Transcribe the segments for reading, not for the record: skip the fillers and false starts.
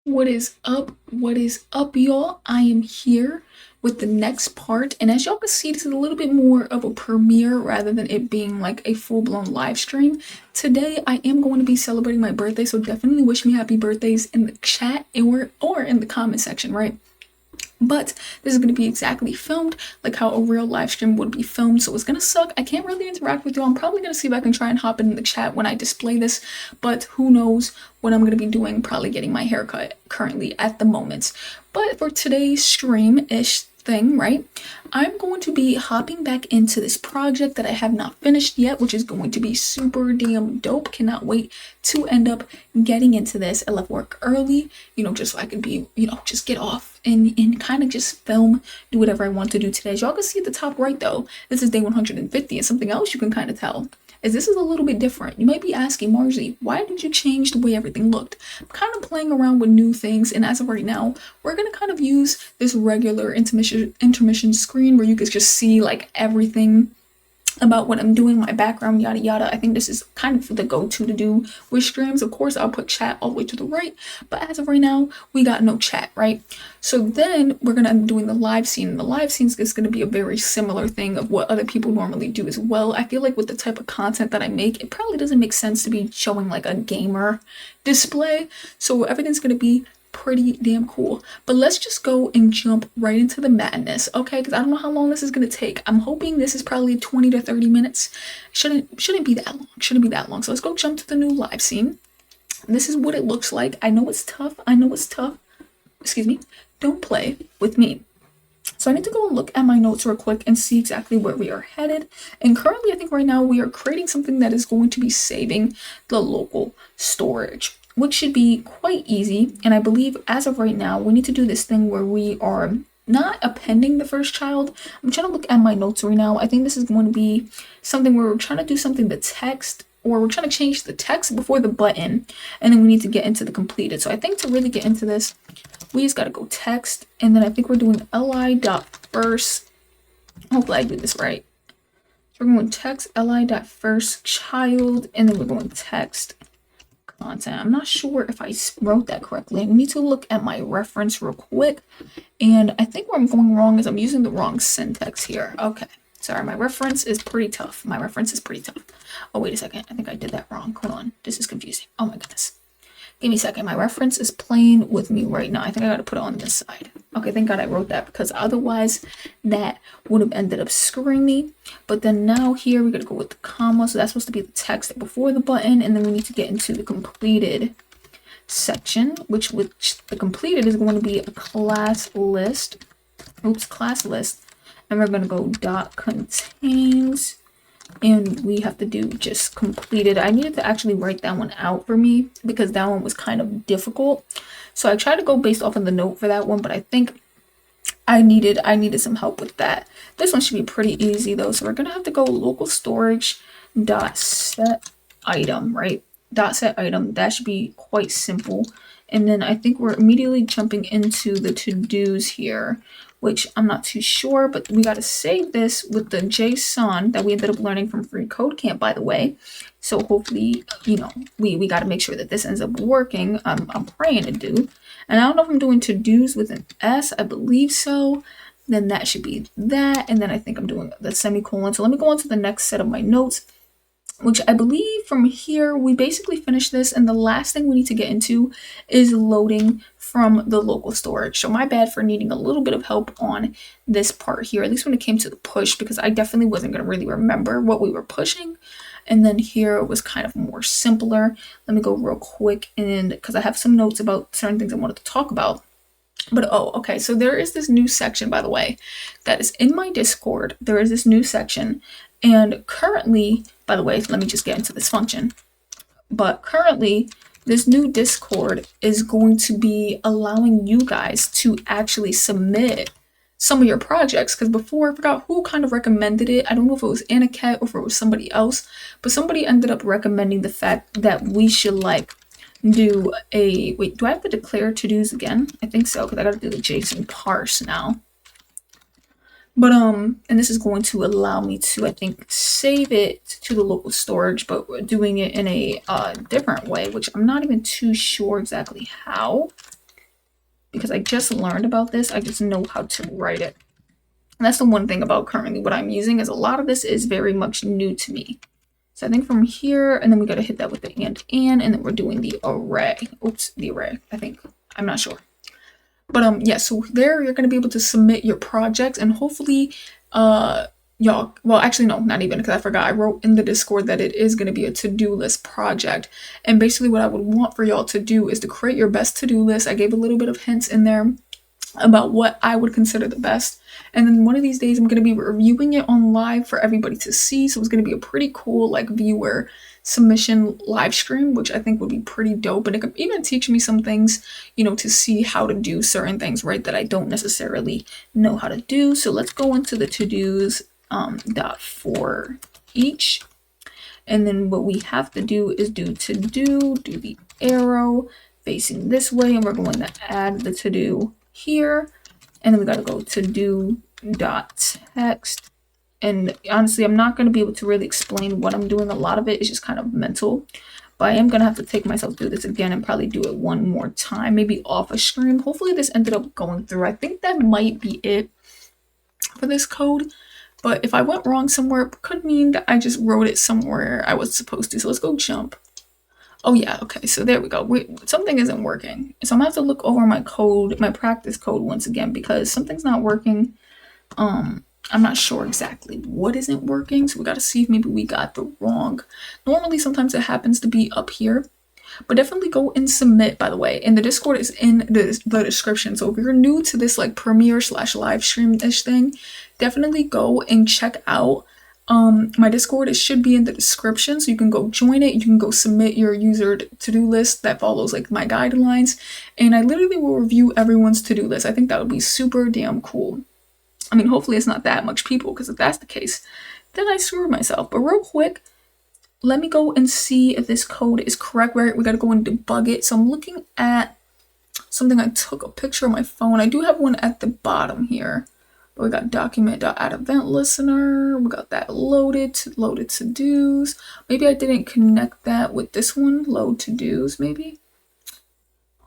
What is up? What is up, y'all? I am here with the next part, and as y'all can see, this is a little bit more of a premiere rather than it being like a full-blown live stream. Today, I am going to be celebrating my birthday, so definitely wish me happy birthdays in the chat or in the comment section, right? But this is going to be exactly filmed like how a real live stream would be filmed, so it's going to suck. I can't really interact with you. I'm probably going to see if I can try and hop in the chat when I display this, but who knows what I'm going to be doing. Probably getting my haircut currently at the moment. But for today's stream-ish thing, right, I'm going to be hopping back into this project that I have not finished yet, which is going to be super damn dope. Cannot wait to end up getting into this. I left work early, just so I could be, just get off and kind of just film, do whatever I want to do today. As y'all can see at the top right though, this is day 150, and something else you can kind of tell is this is a little bit different. You might be asking, Margie, why did you change the way everything looked? I'm kind of playing around with new things, and as of right now, we're gonna kind of use this regular intermission screen where you can just see like everything about what I'm doing, my background, yada yada. I think this is kind of the go-to to do with streams. Of course, I'll put chat all the way to the right, but as of right now, we got no chat, right? So then we're gonna end up doing the live scene. The live scene is gonna be a very similar thing of what other people normally do as well. I feel like with the type of content that I make, it probably doesn't make sense to be showing like a gamer display. So everything's gonna be pretty damn cool. But let's just go and jump right into the madness, okay? Because I don't know how long this is gonna take. I'm hoping this is probably 20 to 30 minutes. Shouldn't be that long. Shouldn't be that long. So let's go jump to the new live scene. This is what it looks like. I know it's tough. I know it's tough. Excuse me. Don't play with me. So I need to go and look at my notes real quick and see exactly where we are headed. And currently, I think right now we are creating something that is going to be saving the local storage, which should be quite easy. And I believe as of right now, we need to do this thing where we are not appending the first child. I'm trying to look at my notes right now. I think this is going to be something where we're trying to do something to text, or we're trying to change the text before the button, and then we need to get into the completed. So I think to really get into this, we just gotta go text, and then I think we're doing li.first. Hopefully I do this right. So we're going text li.first child, and then we're going text content. I'm not sure if I wrote that correctly. I need to look at my reference real quick, and I think where I'm going wrong is I'm using the wrong syntax here. Okay, sorry, my reference is pretty tough. Oh, wait a second. I think I did that wrong. Hold on. This is confusing. Oh my goodness. Give me a second. My reference is playing with me right now. I think I gotta put it on this side. Okay, thank God I wrote that, because otherwise that would have ended up screwing me. But then now here we gotta go with the comma. So that's supposed to be the text before the button, and then we need to get into the completed section, which the completed is going to be a class list. Class list. And we're gonna go dot contains. And we have to do just completed. I needed to actually write that one out for me because that one was kind of difficult. So I tried to go based off of the note for that one, but I think I needed some help with that. This one should be pretty easy though. So we're gonna have to go local storage dot set item, right? Dot set item. That should be quite simple. And then I think we're immediately jumping into the to-dos here, which I'm not too sure, but we got to save this with the JSON that we ended up learning from Free Code Camp, by the way. So hopefully, we got to make sure that this ends up working. I'm praying to do. And I don't know if I'm doing to-dos with an S. I believe so. Then that should be that. And then I think I'm doing the semicolon. So let me go on to the next set of my notes, which I believe from here, we basically finished this. And the last thing we need to get into is loading from the local storage. So my bad for needing a little bit of help on this part here, at least when it came to the push, because I definitely wasn't going to really remember what we were pushing. And then here it was kind of more simpler. Let me go real quick, and because I have some notes about certain things I wanted to talk about. But oh, okay, so there is this new section, by the way, that is in my Discord. There is this new section, and currently, by the way, let me just get into this function. But currently, this new Discord is going to be allowing you guys to actually submit some of your projects, because before I forgot who kind of recommended it. I don't know if it was Aniket or if it was somebody else, but somebody ended up recommending the fact that we should like do a, wait, do I have to declare to-dos again? I think so, because I gotta do the JSON parse now. But and this is going to allow me to, I think, save it to the local storage, but we're doing it in a different way, which I'm not even too sure exactly how. because I just learned about this. I just know how to write it. And that's the one thing about currently what I'm using, is a lot of this is very much new to me. So I think from here, and then we got to hit that with the and then we're doing the array. Oops, the array, I think. I'm not sure. But yeah, so there you're going to be able to submit your projects, and hopefully y'all, well, actually no, not even, because I forgot, I wrote in the Discord that it is going to be a to-do list project. And basically what I would want for y'all to do is to create your best to-do list. I gave a little bit of hints in there about what I would consider the best. And then one of these days I'm going to be reviewing it on live for everybody to see. So it's going to be a pretty cool like viewer submission live stream, which I think would be pretty dope. And it could even teach me some things, you know, to see how to do certain things, right, that I don't necessarily know how to do. So let's go into the to-dos dot for each. And then what we have to do is do to-do, do the arrow facing this way, and we're going to add the to-do here. And then we got to go to do dot text. And honestly, I'm not going to be able to really explain what I'm doing. A lot of it is just kind of mental. But I am going to have to take myself through this again and probably do it one more time, maybe off a stream. Hopefully this ended up going through. I think that might be it for this code. But if I went wrong somewhere, it could mean that I just wrote it somewhere I was supposed to. So let's go jump. Oh yeah, okay, so there we go. Something isn't working. So I'm gonna have to look over my code, my practice code once again, because something's not working. I'm not sure exactly what isn't working. So we gotta see if maybe we got the wrong. Normally, sometimes it happens to be up here. But definitely go and submit, by the way. And the Discord is in the description. So if you're new to this like Premiere / live stream-ish thing, definitely go and check out my Discord. It should be in the description. So you can go join it. You can go submit your user to-do list that follows like my guidelines. And I literally will review everyone's to-do list. I think that would be super damn cool. I mean, hopefully it's not that much people, because if that's the case, then I screwed myself. But real quick, let me go and see if this code is correct. Right, we got to go and debug it. So I'm looking at something. I took a picture on my phone. I do have one at the bottom here. But we got document.add event listener. We got that loaded to-dos. Maybe I didn't connect that with this one. Load to-dos, maybe.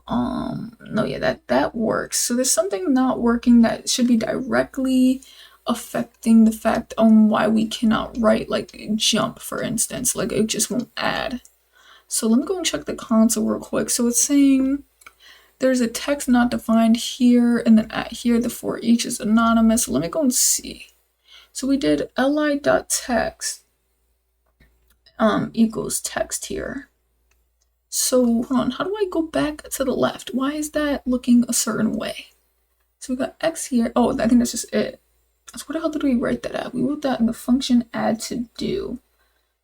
No, yeah, that works. So there's something not working that should be directly affecting the fact on why we cannot write like jump, for instance. Like it just won't add. So let me go and check the console real quick. So it's saying there's a text not defined here, and then at here the for each is anonymous. So let me go and see. So we did li.text equals text here. So hold on, how do I go back to the left? Why is that looking a certain way? So we got x here. Oh, I think that's just it. So where the hell did we write that at? We wrote that in the function add to do.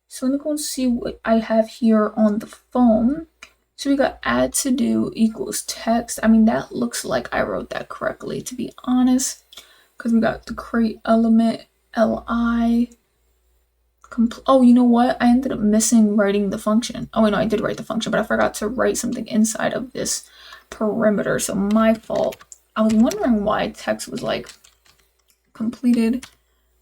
So let me go and see what I have here on the phone. So we got add to do equals text. I mean, that looks like I wrote that correctly, to be honest, because we got the create element li. Oh, you know what? I ended up missing writing the function. Oh, wait, no, I did write the function, but I forgot to write something inside of this perimeter. So my fault. I was wondering why text was like completed,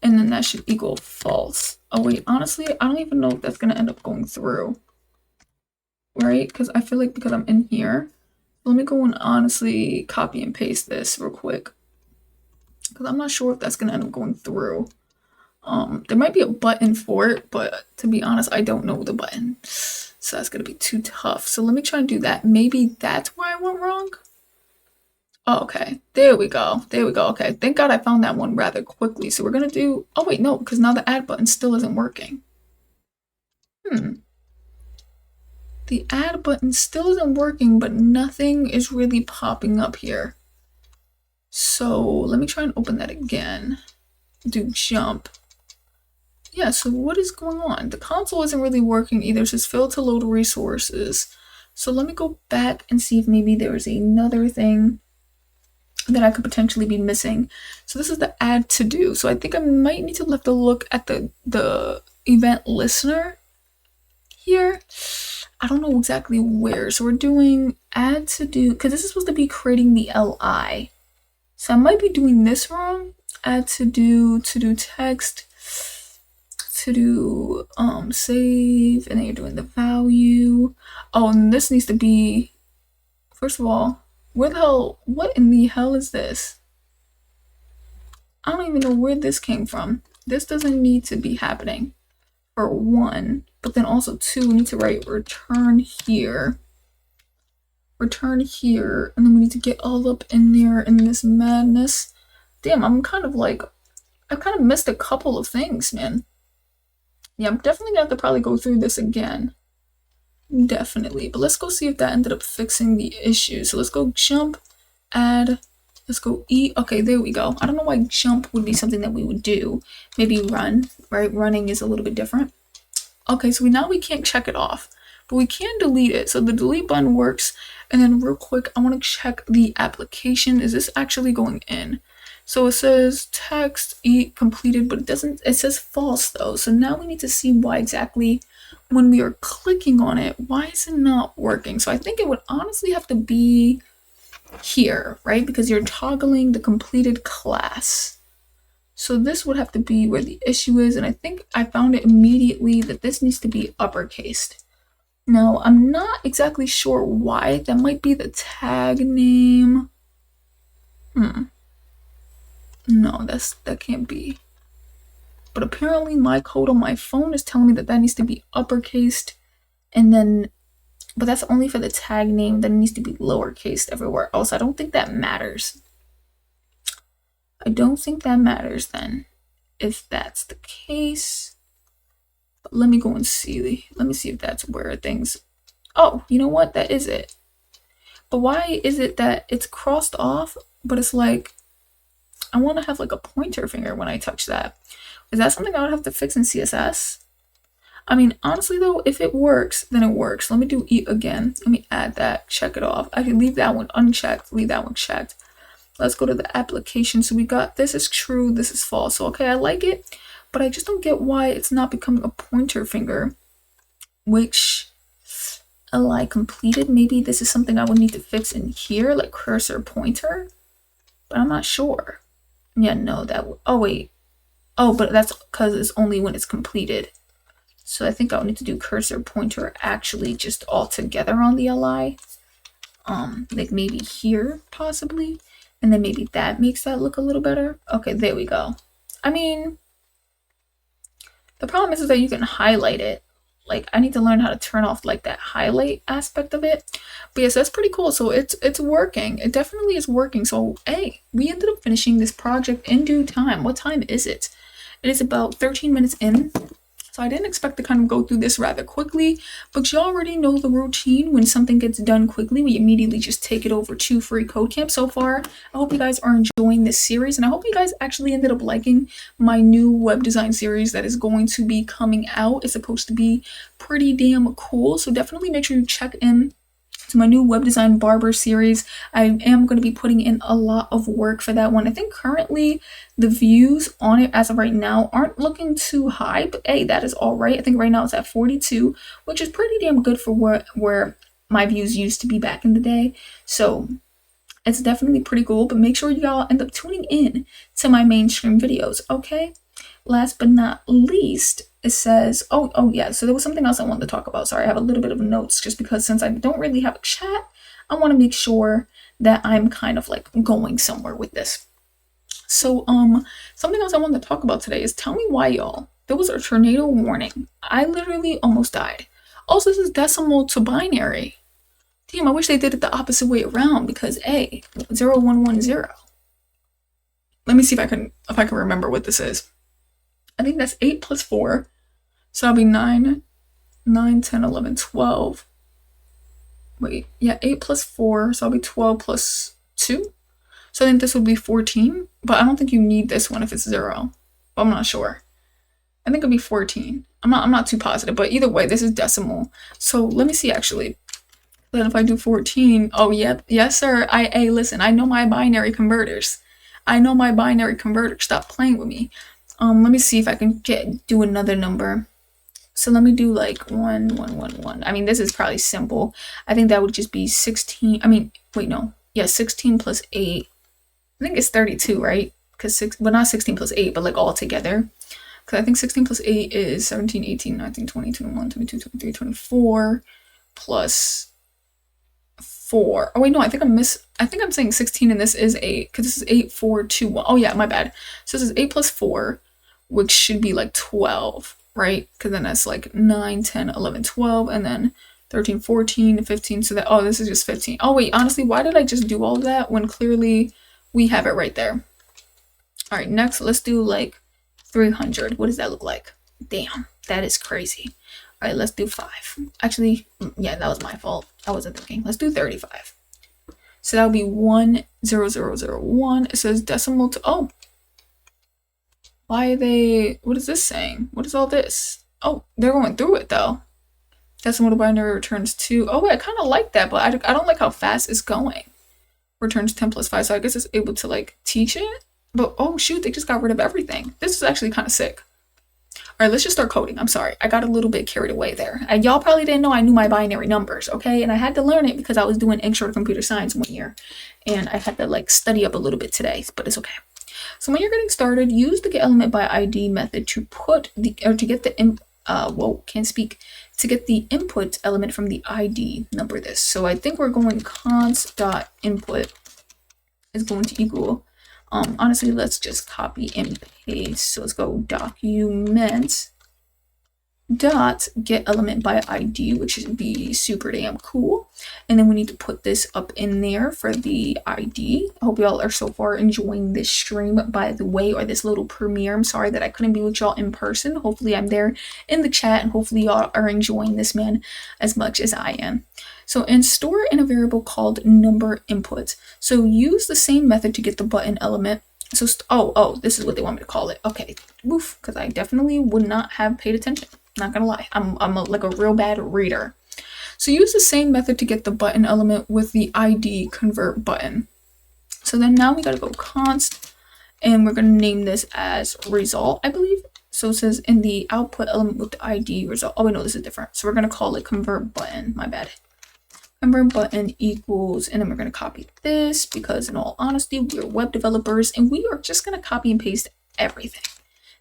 and then that should equal false. Oh wait, honestly, I don't even know if that's gonna end up going through, right? Because I feel like because I'm in here, let me go and honestly copy and paste this real quick, because I'm not sure if that's gonna end up going through. There might be a button for it, but to be honest, I don't know the button, so that's gonna be too tough. So let me try and do that. Maybe that's where I went wrong. Oh, okay, there we go. There we go. Okay, thank God I found that one rather quickly. So we're gonna do, oh wait, no, because now the add button still isn't working. The add button still isn't working, but nothing is really popping up here. So let me try and open that again. Do jump. Yeah, so what is going on? The console isn't really working either. It says fail to load resources. So let me go back and see if maybe there is another thing that I could potentially be missing. So this is the add to do. So I think I might need to have a look at the event listener here. I don't know exactly where. So we're doing add to do, because this is supposed to be creating the li. So I might be doing this wrong. Add to do text, to do save, and then you're doing the value. Oh, and this needs to be, first of all, Where the hell, what in the hell is this? I don't even know where this came from. This doesn't need to be happening, for one. But then also two, we need to write return here. Return here. And then we need to get all up in there in this madness. Damn, I've kind of missed a couple of things, man. Yeah, I'm definitely gonna have to probably go through this again. Definitely. But let's go see if that ended up fixing the issue. So let's go jump, add, let's go eat. Okay, there we go. I don't know why jump would be something that we would do. Maybe run, right? Running is a little bit different. Okay, so now we can't check it off, but we can delete it. So the delete button works. And then real quick, I want to check the application. Is this actually going in? So it says text eat completed, but it says false though. So now we need to see why exactly when we are clicking on it, why is it not working? So I think it would honestly have to be here, right? Because you're toggling the completed class. So this would have to be where the issue is. And I think I found it immediately that this needs to be uppercased. Now, I'm not exactly sure why. That might be the tag name. No, that can't be. But apparently my code on my phone is telling me that needs to be uppercased. And then, but that's only for the tag name. That needs to be lowercased everywhere else. I don't think that matters. I don't think that matters then, if that's the case. But let me go and see. Let me see if that's where things. Oh, you know what? That is it. But why is it that it's crossed off, but it's like, I want to have like a pointer finger when I touch that. Is that something I would have to fix in CSS? I mean, honestly though, if it works, then it works. Let me do eat again. Let me add that, check it off. I can leave that one unchecked, leave that one checked. Let's go to the application. So we got this is true, this is false. So okay, I like it, but I just don't get why it's not becoming a pointer finger, which li completed. Maybe this is something I would need to fix in here, like cursor pointer, but I'm not sure. Yeah, no, oh wait. Oh, but that's because it's only when it's completed. So I think I would need to do cursor pointer actually just all together on the li. Like maybe here possibly. And then maybe that makes that look a little better. Okay, there we go. I mean, the problem is that you can highlight it. Like I need to learn how to turn off like that highlight aspect of it. But yes, that's pretty cool. So it's working. It definitely is working. So hey, we ended up finishing this project in due time. What time is it? It is about 13 minutes in. So I didn't expect to kind of go through this rather quickly, but you already know the routine. When something gets done quickly, we immediately just take it over to Free Code Camp. So far, I hope you guys are enjoying this series, and I hope you guys actually ended up liking my new web design series that is going to be coming out. It's supposed to be pretty damn cool, so definitely make sure you check in to my new web design barber series. I am going to be putting in a lot of work for that one. I think currently the views on it as of right now aren't looking too high, but hey, that is all right. I think right now it's at 42, which is pretty damn good for where my views used to be back in the day. So it's definitely pretty cool, but make sure y'all end up tuning in to my mainstream videos, okay? Last but not least, it says, oh yeah, so there was something else I wanted to talk about. Sorry, I have a little bit of notes just because since I don't really have a chat, I want to make sure that I'm kind of like going somewhere with this. So something else I wanted to talk about today is tell me why, y'all. There was a tornado warning. I literally almost died. Also, this is decimal to binary. Damn, I wish they did it the opposite way around because A, 0110. Let me see if I can remember what this is. I think that's 8 plus 4. So that'll be 9, 10, 11, 12. Wait, yeah, 8 plus 4. So that'll be 12 plus 2. So I think this would be 14. But I don't think you need this one if it's 0. But I'm not sure. I think it'll be 14. I'm not too positive. But either way, this is decimal. So let me see actually. Then if I do 14. Oh, yeah. Yes, sir. Listen, I know my binary converters. Stop playing with me. Let me see if I can do another number. So let me do like 1, 1, 1, 1. I mean, this is probably simple. I think that would just be 16. I mean, wait, no. Yeah, 16 plus 8. I think it's 32, right? But not 16 plus 8, but like all together. Because I think 16 plus 8 is 17, 18, 19, 20, 21, 22, 23, 24. Plus 4. Oh wait, no, I think I'm saying 16 and this is 8 because this is 8, 4, 2, 1. Oh yeah, my bad. So this is 8 plus 4, which should be like 12, right? Because then that's like 9, 10, 11, 12, and then 13, 14, 15. So that, oh, this is just 15. Oh wait, honestly, why did I just do all of that when clearly we have it right there? All right, next, let's do like 300. What does that look like? Damn, that is crazy. All right, let's do 5. Actually, yeah, that was my fault. I wasn't thinking. Let's do 35. So that would be 10001. It says decimal to, oh. Why are they, what is this saying? What is all this? Oh, they're going through it though. Decimal to binary returns 2. Oh wait, I kind of like that, but I don't like how fast it's going. Returns 10 plus 5, so I guess it's able to like teach it. But oh shoot, they just got rid of everything. This is actually kind of sick. All right, let's just start coding. I'm sorry, I got a little bit carried away there. And y'all probably didn't know I knew my binary numbers, okay? And I had to learn it because I was doing intro to computer science one year. And I had to like study up a little bit today, but it's okay. So when you're getting started, use the getElementById method to put the, or to get the, to get the input element from the ID number this. So I think we're going const.input is going to equal, honestly, let's just copy and paste. So let's go document dot get element by ID, which should be super damn cool. And then we need to put this up in there for the ID. I hope y'all are so far enjoying this stream, by the way, or this little premiere. I'm sorry that I couldn't be with y'all in person. Hopefully I'm there in the chat, and hopefully y'all are enjoying this, man, as much as I am. So, and store in a variable called number input. So use the same method to get the button element. So, this is what they want me to call it. Okay, woof, because I definitely would not have paid attention. Not gonna lie, I'm like a real bad reader. So use the same method to get the button element with the ID convert button. So then now we gotta go const, and we're gonna name this as result, I believe. So it says in the output element with the ID result. Oh wait, no, this is different. So we're gonna call it convert button, my bad. Convert button equals, and then we're gonna copy this because in all honesty, we're web developers and we are just gonna copy and paste everything.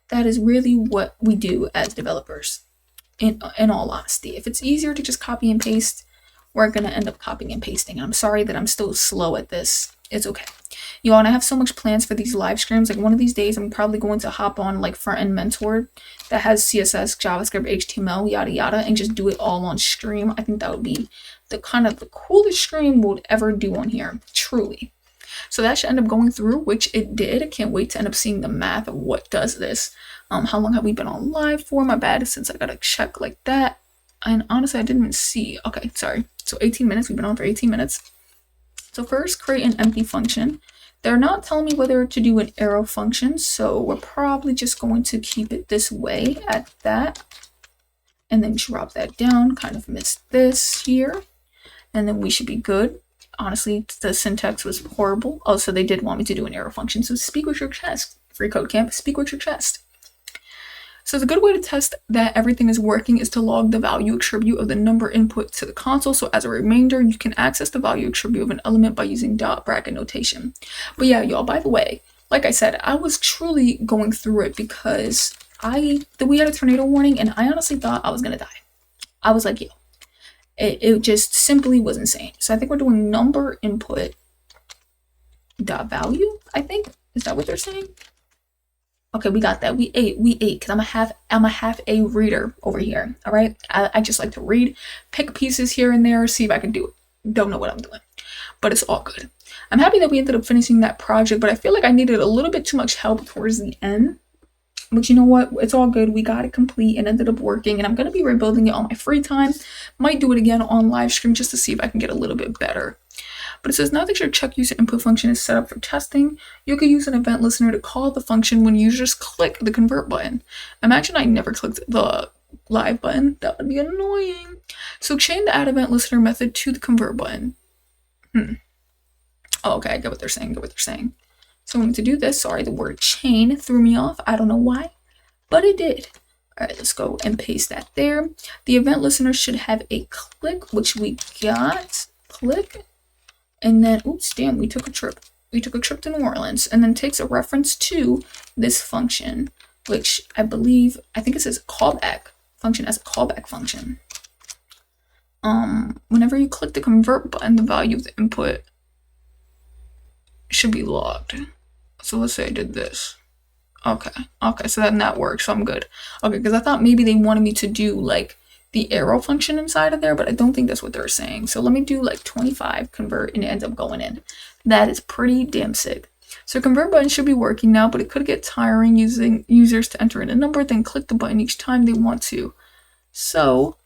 That is really what we do as developers. In all honesty, if it's easier to just copy and paste, we're gonna end up copying and pasting. I'm sorry that I'm still slow at this. It's okay. Y'all, and I have so much plans for these live streams. Like one of these days, I'm probably going to hop on like Front End Mentor that has CSS, JavaScript, HTML, yada yada, and just do it all on stream. I think that would be the kind of the coolest stream we'll ever do on here, truly. So that should end up going through, which it did. I can't wait to end up seeing the math of what does this. How long have we been on live for? My bad, since I gotta check like that. And honestly, I didn't even see. Okay, sorry. So 18 minutes. We've been on for 18 minutes. So first, create an empty function. They're not telling me whether to do an arrow function, so we're probably just going to keep it this way at that. And then drop that down. Kind of missed this here. And then we should be good. Honestly, the syntax was horrible. Oh, so they did want me to do an arrow function. So speak with your chest. Free code camp, speak with your chest. So the good way to test that everything is working is to log the value attribute of the number input to the console. So as a remainder, you can access the value attribute of an element by using dot bracket notation. But yeah, y'all, by the way, like I said, I was truly going through it because we had a tornado warning and I honestly thought I was gonna die. I was like, yo, it just simply was insane. So I think we're doing number input dot value, I think. Is that what they're saying? Okay, we got that. We ate, because I'm a half a reader over here. All right. I just like to read, pick pieces here and there, see if I can do it. Don't know what I'm doing, but it's all good. I'm happy that we ended up finishing that project, but I feel like I needed a little bit too much help towards the end. But you know what? It's all good. We got it complete and ended up working, and I'm going to be rebuilding it on my free time. Might do it again on live stream just to see if I can get a little bit better. But it says now that your check user input function is set up for testing, you can use an event listener to call the function when users click the convert button. Imagine I never clicked the live button. That would be annoying. So chain the add event listener method to the convert button. Oh, okay, I get what they're saying. So we need to do this. Sorry, the word chain threw me off. I don't know why, but it did. All right, let's go and paste that there. The event listener should have a click, which we got. Click. And then, oops, damn, we took a trip. We took a trip to New Orleans, and then takes a reference to this function, which I think it says callback function as a callback function. whenever you click the convert button, the value of the input should be logged. So let's say I did this. Okay, so then that works, so I'm good. Okay, because I thought maybe they wanted me to do like the arrow function inside of there, but I don't think that's what they're saying. So let me do like 25 convert, and it ends up going in. That is pretty damn sick. So convert button should be working now, but it could get tiring using users to enter in a number, then click the button each time they want to. So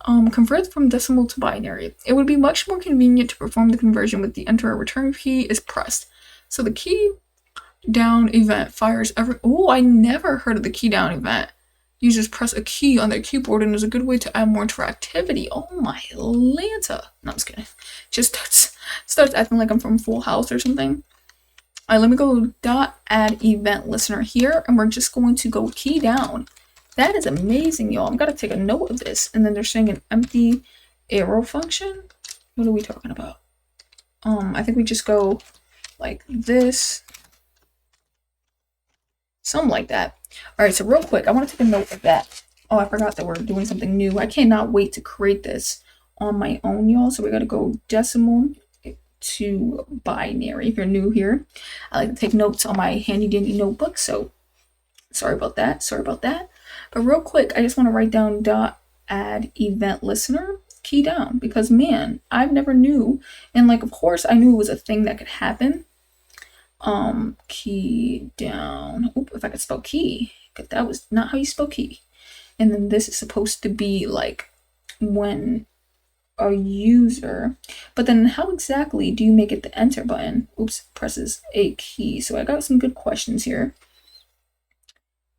convert from decimal to binary. It would be much more convenient to perform the conversion with the enter or return key is pressed. So the key down event fires every. Oh, I never heard of the key down event. Users press a key on their keyboard and is a good way to add more interactivity. Oh my Lanta. No, I'm just kidding. Just starts acting like I'm from Full House or something. Alright, let me go .add event listener here, and we're just going to go key down. That is amazing, y'all. I'm gonna take a note of this. And then they're saying an empty arrow function. What are we talking about? I think we just go like this. Something like that. Alright, so real quick, I want to take a note of that. Oh, I forgot that we're doing something new. I cannot wait to create this on my own, y'all. So we gotta go decimal to binary. If you're new here, I like to take notes on my handy dandy notebook. So sorry about that. But real quick, I just want to write down .add event listener key down, because man, I've never knew. And like, of course, I knew it was a thing that could happen. Key down. Oop, if I could spell key, because that was not how you spell key. And then this is supposed to be like when a user, but then how exactly do you make it the enter button? Oops, presses a key. So I got some good questions here.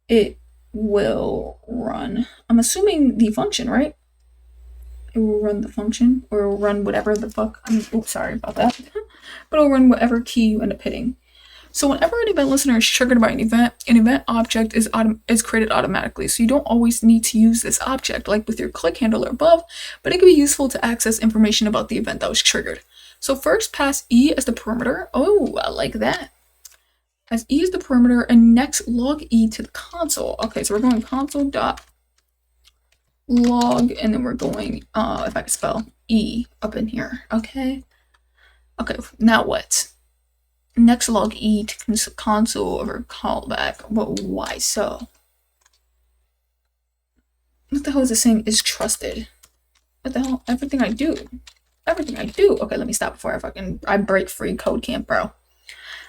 It will run, I'm assuming the function, right? It will run the function, or it will run whatever the fuck, oops, sorry about that. But it'll run whatever key you end up hitting. So whenever an event listener is triggered by an event object is created automatically. So you don't always need to use this object like with your click handler above, but it can be useful to access information about the event that was triggered. So first pass E as the parameter. Oh, I like that. As E is the parameter, and next log E to the console. Okay, so we're going console.log, and then we're going, if I can spell E up in here. Okay, now what? Next log E to console over callback. But why so? What the hell is it saying is trusted? What the hell? Everything I do. Okay, let me stop before I break free code camp, bro.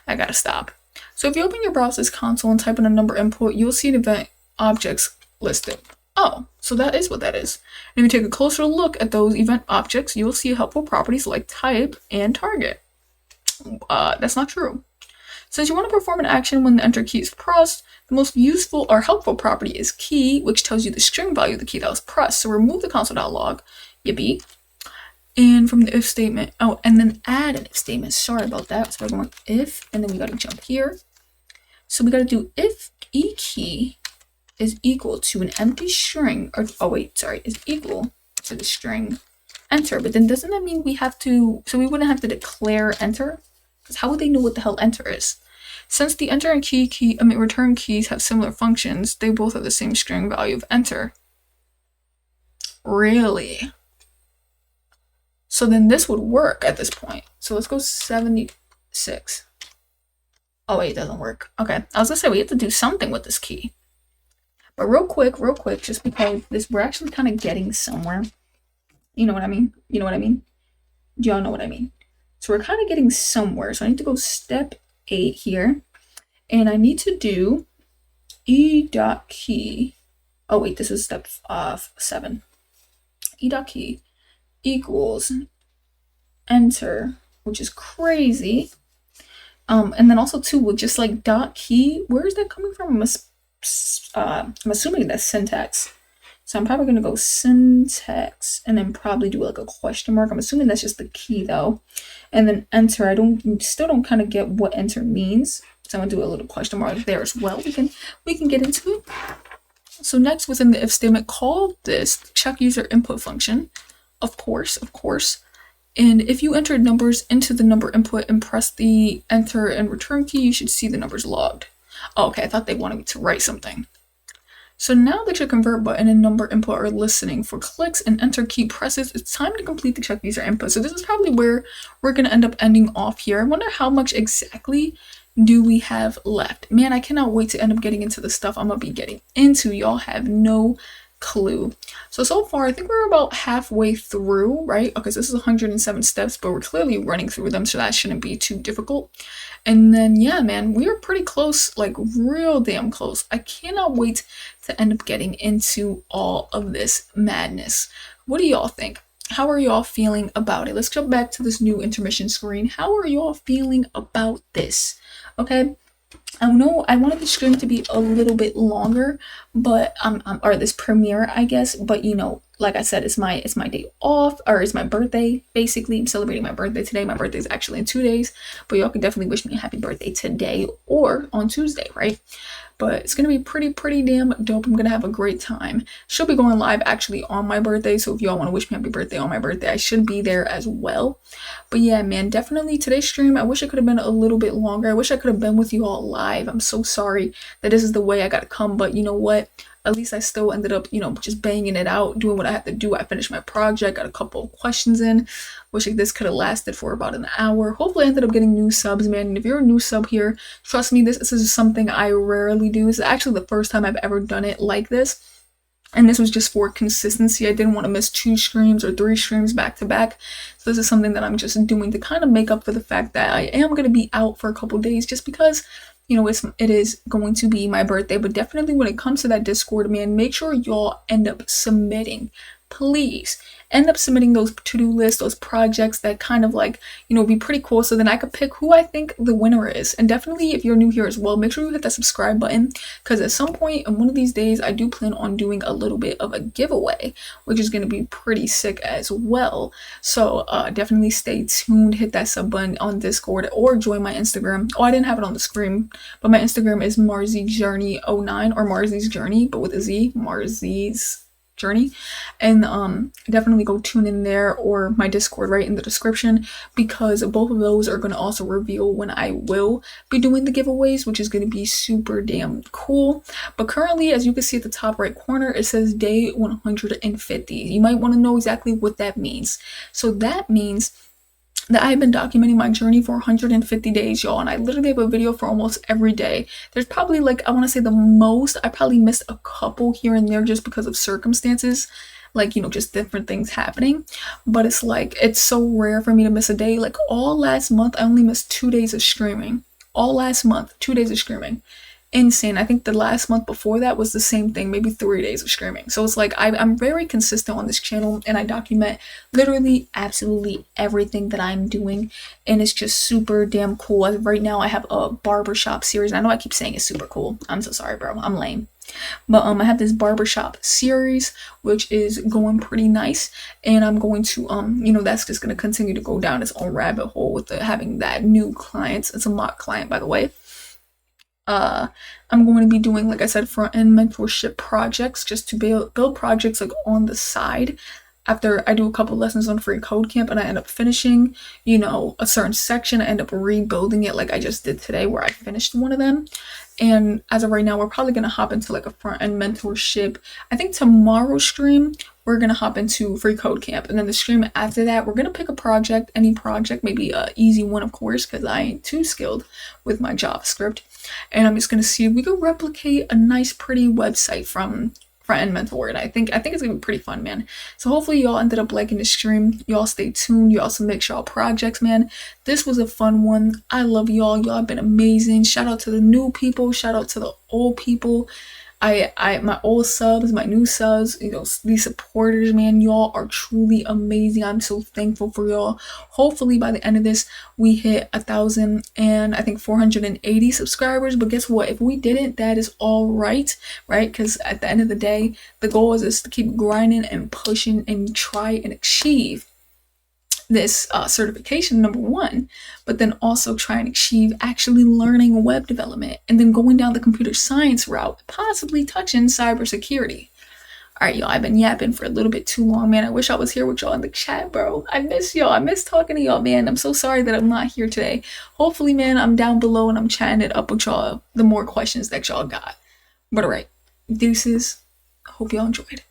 I gotta stop. So if you open your browser's console and type in a number input, you'll see the event objects listed. Oh, so that is what that is. And if you take a closer look at those event objects, you'll see helpful properties like type and target. That's not true. Since you want to perform an action when the enter key is pressed, the most useful or helpful property is key, which tells you the string value of the key that was pressed. So remove the console.log, yippee, and from the if statement, oh, and then add an if statement. Sorry about that. So we're going if, and then we got to jump here. So we got to do if e key is equal to an empty string, or oh wait, sorry, is equal to the string enter. But then doesn't that mean we have to, so we wouldn't have to declare enter? Because how would they know what the hell enter is? Since the enter and return keys have similar functions, they both have the same string value of enter. Really? So then this would work at this point. So let's go 76. Oh wait, it doesn't work. Okay, I was gonna say we have to do something with this key. But real quick, just because we're actually kind of getting somewhere. You know what I mean? Do y'all know what I mean? So we're kind of getting somewhere. So I need to go step 8 here. And I need to do e.key. Oh wait, this is step 7. E.key equals enter, which is crazy. And then also too, with just like .key, where is that coming from? I'm assuming that's syntax. So I'm probably gonna go syntax and then probably do like a question mark. I'm assuming that's just the key though. And then enter, still don't kind of get what enter means. So I'm gonna do a little question mark there as well. We can get into it. So next within the if statement, call this check user input function. Of course. And if you entered numbers into the number input and press the enter and return key, you should see the numbers logged. Oh, okay, I thought they wanted me to write something. So now that your convert button and number input are listening for clicks and enter key presses, it's time to complete the check user input. So this is probably where we're going to end up ending off here. I wonder how much exactly do we have left? Man, I cannot wait to end up getting into the stuff I'm going to be getting into. Y'all have no clue. So far, I think we're about halfway through, right? Okay, so this is 107 steps, but we're clearly running through them, so that shouldn't be too difficult. And then, yeah, man, we are pretty close, like real damn close. I cannot wait to end up getting into all of this madness. What do y'all think? How are y'all feeling about it? Let's jump back to this new intermission screen. How are y'all feeling about this? Okay, I know I wanted the stream to be a little bit longer, but or this premiere, I guess. But you know, like I said, it's my day off, or it's my birthday. Basically, I'm celebrating my birthday today. My birthday is actually in 2 days, but y'all can definitely wish me a happy birthday today or on Tuesday, right? But it's gonna be pretty damn dope. I'm gonna have a great time. She'll be going live actually on my birthday, so if y'all want to wish me happy birthday on my birthday, I should be there as well. But yeah, man, definitely today's stream, I wish it could have been a little bit longer. I wish I could have been with you all live. I'm so sorry that this is the way I gotta come, but you know what? At least I still ended up, you know, just banging it out, doing what I had to do. I finished my project, got a couple of questions in. Wish this could have lasted for about an hour. Hopefully I ended up getting new subs, man. And if you're a new sub here, trust me, this is something I rarely do. This is actually the first time I've ever done it like this. And this was just for consistency. I didn't want to miss 2 streams or 3 streams back to back. So this is something that I'm just doing to kind of make up for the fact that I am going to be out for a couple days, just because, you know, it is going to be my birthday. But definitely when it comes to that Discord, man, make sure y'all end up submitting. Please end up submitting those to-do lists, those projects that kind of like, you know, be pretty cool, so then I could pick who I think the winner is. And definitely, if you're new here as well, make sure you hit that subscribe button, because at some point in one of these days, I do plan on doing a little bit of a giveaway, which is going to be pretty sick as well. So definitely stay tuned, hit that sub button on Discord, or join my Instagram. Oh, I didn't have it on the screen, but my Instagram is marzyjourney09, or Marzy's Journey, but with a Z, Marzy's Journey. And definitely go tune in there, or my Discord right in the description, because both of those are going to also reveal when I will be doing the giveaways, which is going to be super damn cool. But currently, as you can see at the top right corner, it says day 150. You might want to know exactly what that means. So that means that I've been documenting my journey for 150 days, y'all, and I literally have a video for almost every day. There's probably, like, I want to say the most, I probably missed a couple here and there just because of circumstances, like, you know, just different things happening. But it's like, it's so rare for me to miss a day. Like, all last month, I only missed 2 days of streaming. All last month, 2 days of streaming. Insane. I think the last month before that was the same thing, maybe 3 days of streaming. So it's like I'm very consistent on this channel, and I document literally absolutely everything that I'm doing, and it's just super damn cool. As of right now, I have a barbershop series. I know I keep saying it's super cool. I'm so sorry, bro. I'm lame. But I have this barbershop series, which is going pretty nice, and I'm going to you know, that's just going to continue to go down its own rabbit hole with having that new clients. It's a mock client, by the way. I'm going to be doing, like I said, front-end mentorship projects, just to build projects like on the side after I do a couple lessons on Free Code Camp, and I end up finishing, you know, a certain section. I end up rebuilding it like I just did today, where I finished one of them. And as of right now, we're probably going to hop into like a front-end mentorship. I think tomorrow's stream, we're going to hop into Free Code Camp. And then the stream after that, we're going to pick a project, any project, maybe an easy one, of course, because I ain't too skilled with my JavaScript. And I'm just going to see if we can replicate a nice, pretty website from Front-End Mentor. And I think it's going to be pretty fun, man. So hopefully y'all ended up liking the stream. Y'all stay tuned. Y'all submit y'all projects, man. This was a fun one. I love y'all. Y'all have been amazing. Shout out to the new people. Shout out to the old people. My old subs, my new subs, you know, these supporters, man, y'all are truly amazing. I'm so thankful for y'all. Hopefully by the end of this, we hit 1,000 and I think 480 subscribers. But guess what? If we didn't, that is all right, right? Because at the end of the day, the goal is to keep grinding and pushing and try and achieve this certification, number one, but then also try and achieve actually learning web development, and then going down the computer science route, possibly touching cybersecurity. All right, y'all, I've been yapping for a little bit too long, man. I wish I was here with y'all in the chat, bro. I miss y'all. I miss talking to y'all, man. I'm so sorry that I'm not here today. Hopefully, man, I'm down below and I'm chatting it up with y'all, the more questions that y'all got. But all right. Deuces. Hope y'all enjoyed.